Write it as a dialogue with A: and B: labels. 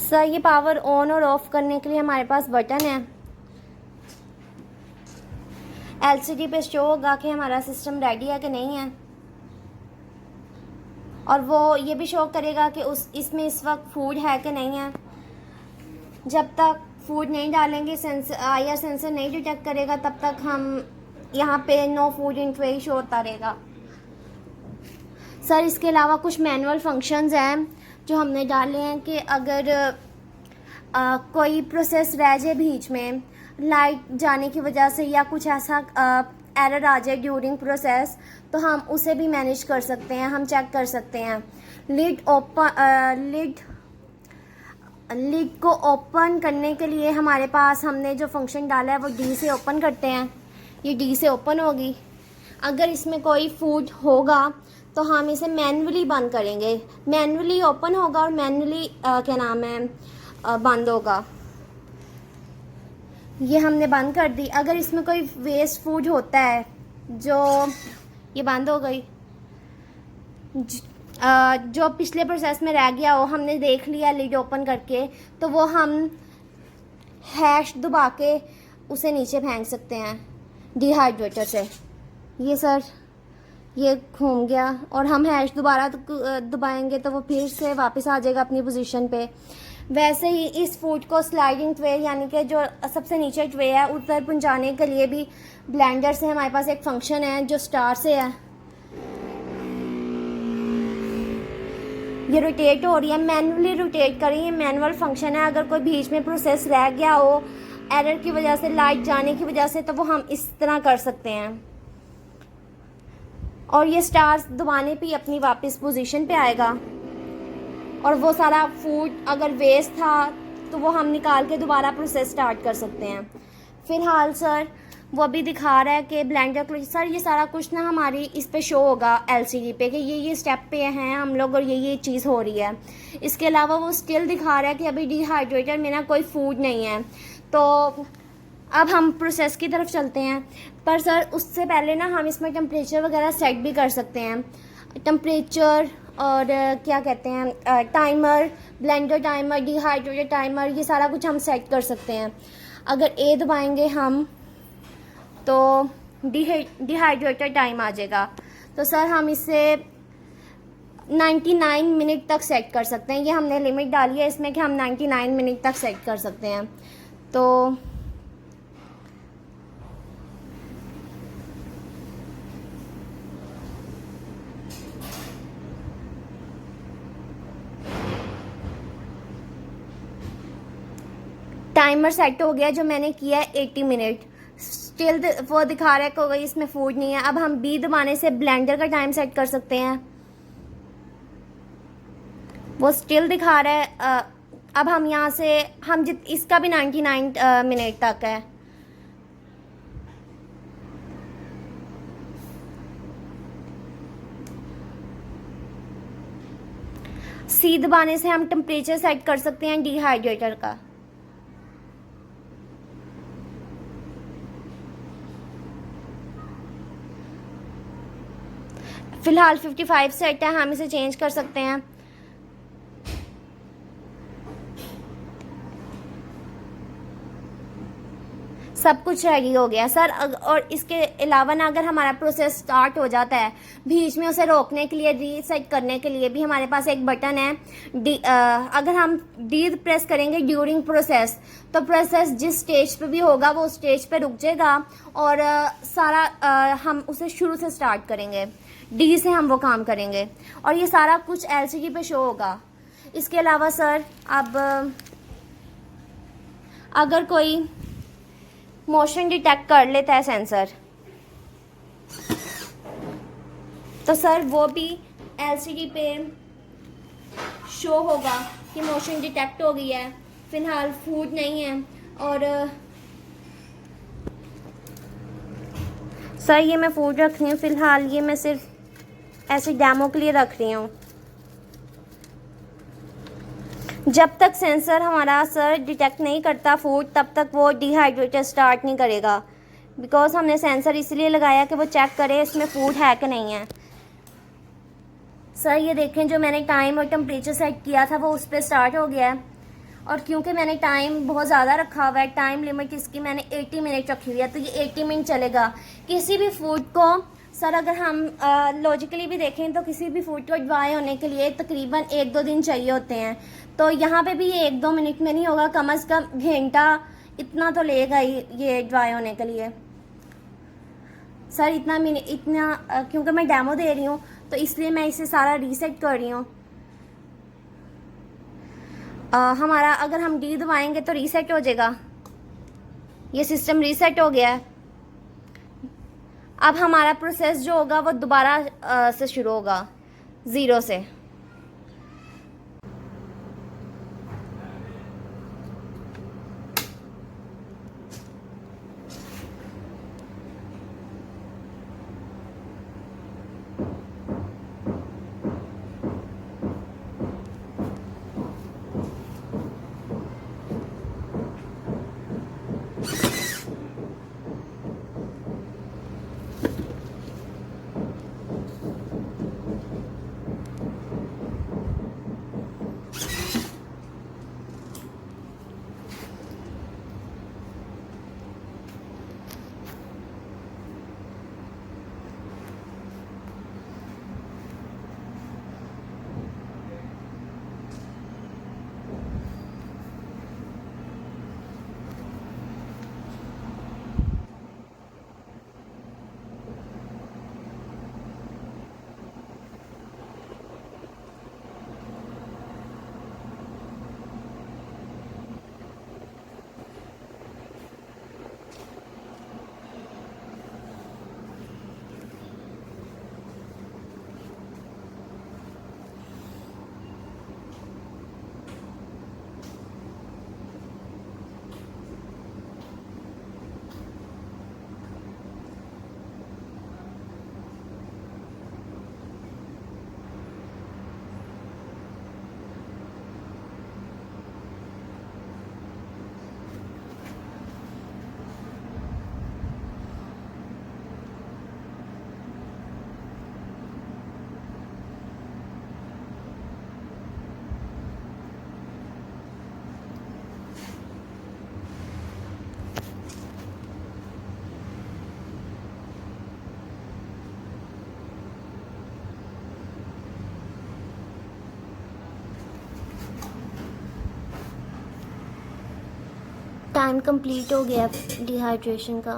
A: Sir ये power on और of करने के लिए हमारे पास बटन है। एलसीडी पे शो होगा कि हमारा सिस्टम रेडी है कि नहीं है, और वो ये भी शो करेगा कि इसमें इस वक्त फूड है कि नहीं है। जब तक फूड नहीं डालेंगे, IR सेंसर नहीं डिटेक्ट करेगा, तब तक हम यहाँ पे no food in tray show होता रहेगा। सर इसके अलावा कुछ मैनुअल फंक्शंस हैं जो हमने डाले हैं कि अगर कोई प्रोसेस रह जाए बीच में लाइट जाने की वजह से या कुछ ऐसा एरर आ जाए ड्यूरिंग प्रोसेस, तो हम उसे भी मैनेज कर सकते हैं, हम चेक कर सकते हैं। लिड को ओपन करने के लिए हमारे पास हमने जो फंक्शन डाला है वो डी से ओपन करते हैं। ये डी से ओपन होगी। अगर इसमें कोई फूड होगा तो हम इसे मैन्युअली बंद करेंगे, मैन्युअली ओपन होगा और मैन्युअली क्या नाम है बंद होगा। ये हमने बंद कर दी। अगर इसमें कोई वेस्ट फूड होता है जो ये बंद हो गई, जो पिछले प्रोसेस में रह गया हो हमने देख लिया लिड ओपन करके, तो वो हम हैश दबा के उसे नीचे फेंक सकते हैं डिहाइड्रेटर से। ये सर ये घूम गया और हम हैश दोबारा दबाएंगे तो वो फिर से वापस आ जाएगा अपनी पोजीशन पे। वैसे ही इस फूड को स्लाइडिंग ट्रे यानी कि जो सबसे नीचे ट्रे है ऊपर पहुंचाने के लिए भी ब्लेंडर से हमारे पास एक फंक्शन है जो स्टार से है। ये रोटेट हो रही है, मैनुअली रोटेट करें, ये मैनुअल फंक्शन है। अगर कोई बीच में प्रोसेस रह गया हो एरर की वजह से, लाइट जाने की वजह से, तो वो हम इस तरह कर सकते हैं। और ये स्टार्स दबाने पे अपनी वापस पोजीशन पे आएगा और वो सारा फूड अगर वेस्ट था तो वो हम निकाल के दोबारा प्रोसेस स्टार्ट कर सकते हैं। फ़िलहाल सर वो अभी दिखा रहा है कि ब्लेंडर को सर ये सारा कुछ ना हमारी इस पे शो होगा एलसीडी पे कि ये स्टेप पे हैं हम लोग और ये चीज़ हो रही है। इसके अलावा वो स्टिल दिखा रहा है कि अभी डिहाइड्रेटर में ना कोई फूड नहीं है। तो अब हम प्रोसेस की तरफ चलते हैं, पर सर उससे पहले ना हम इसमें टेम्परेचर वगैरह सेट भी कर सकते हैं। टेम्परेचर और क्या कहते हैं timer, blender timer, dehydrator timer, ये सारा कुछ हम सेट कर सकते हैं। अगर ए दबाएंगे हम तो डिहाइड्रेटर टाइम आ जाएगा। तो सर हम इसे 99 मिनट तक सेट कर सकते हैं। ये हमने लिमिट डाली है इसमें कि हम 99 मिनट तक सेट कर सकते हैं। तो टाइमर सेट हो गया जो मैंने किया है 80 मिनट। स्टिल वो दिखा रहा है कोई इसमें फूड नहीं है। अब हम बी दबाने से ब्लेंडर का टाइम सेट कर सकते हैं। वो स्टिल दिखा रहा है। अब हम यहाँ से हम इसका भी 99 मिनट तक है। सी दबाने से हम टेम्परेचर सेट कर सकते हैं डिहाइड्रेटर का। फ़िलहाल 55 सेट है, हम इसे चेंज कर सकते हैं। सब कुछ रेडी हो गया सर। और इसके अलावा ना अगर हमारा प्रोसेस स्टार्ट हो जाता है बीच में, उसे रोकने के लिए, रीसेट करने के लिए भी हमारे पास एक बटन है अगर हम डी प्रेस करेंगे ड्यूरिंग प्रोसेस, तो प्रोसेस जिस स्टेज पे भी होगा वो स्टेज पे रुक जाएगा और हम उसे शुरू से स्टार्ट करेंगे। डी से हम वो काम करेंगे और ये सारा कुछ एलसीडी पे शो होगा। इसके अलावा सर अब अगर कोई मोशन डिटेक्ट कर लेता है सेंसर, तो सर वो भी एलसीडी पे शो होगा कि मोशन डिटेक्ट हो गई है, फिलहाल फूड नहीं है। और सर ये मैं फूड रख रही हूँ फ़िलहाल, ये मैं सिर्फ ऐसे डेमो के लिए रख रही हूँ। जब तक सेंसर हमारा सर डिटेक्ट नहीं करता फूड, तब तक वो डिहाइड्रेटर स्टार्ट नहीं करेगा, बिकॉज हमने सेंसर इसलिए लगाया कि वो चेक करे इसमें फूड है कि नहीं है। सर ये देखें जो मैंने टाइम और टेम्परेचर सेट किया था वो उस पर स्टार्ट हो गया है और क्योंकि मैंने टाइम बहुत ज़्यादा रखा हुआ है, टाइम लिमिट इसकी मैंने 80 मिनट रखी हुई है, तो ये 80 मिनट चलेगा। किसी भी फूड को सर अगर हम लॉजिकली भी देखें तो किसी भी फूड को ड्राई होने के लिए तकरीबन 1-2 दिन चाहिए होते हैं। तो यहाँ पे भी ये 1-2 मिनट में नहीं होगा, कम से कम घंटा इतना तो लेगा ही ये ड्राई होने के लिए। सर इतना क्योंकि मैं डेमो दे रही हूँ तो इसलिए मैं इसे सारा रीसेट कर रही हूँ। हमारा अगर हम डी दबाएंगे तो रीसेट हो जाएगा, ये सिस्टम रीसेट हो गया है। अब हमारा प्रोसेस जो होगा वो दोबारा से शुरू होगा 0 से। टाइम कंप्लीट हो गया डिहाइड्रेशन का।